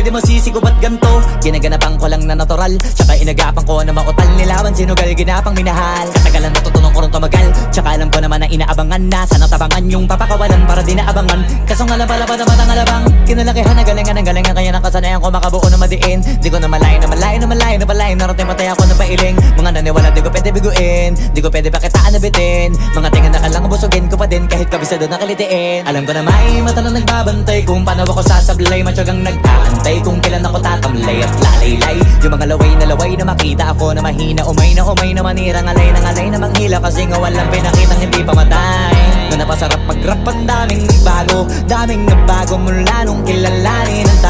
pwede mo sisigo ba't ganto? Ginaganapan ko lang na natural, tsaka inagapan ko na mautal. Nilawan sinugal, ginapang minahal. Katagalan natutunan ko rin tumagal, tsaka alam ko naman na inaabangan na sana tabangan yung papakawalan para di naabangan. Kaso nga lang pala pa naman ang alabang kinalakihan na galingan kaya nakasanayan ko makabuo na madiin. Di ko na malayo na palayo narating matay ako na pailing. Mga naniwala di ko pwede biguin, di ko pwede pakitaan na bitin. Mga tingan na kalang busugin ko pa din kahit kabisado na kalitiin. Alam ko na may mata na nagbabantay kung paano ako sasablay. Matyagang nag-aantay kung kailan ako tatamlay at lalaylay. Yung mga laway na makita ako na mahina. Umay na manirang alay na manghila. Kasi nga walang pinakitang hindi pamatay. Na napasarap mag-rap ang daming nagbago mula nung kilalanin ang tao.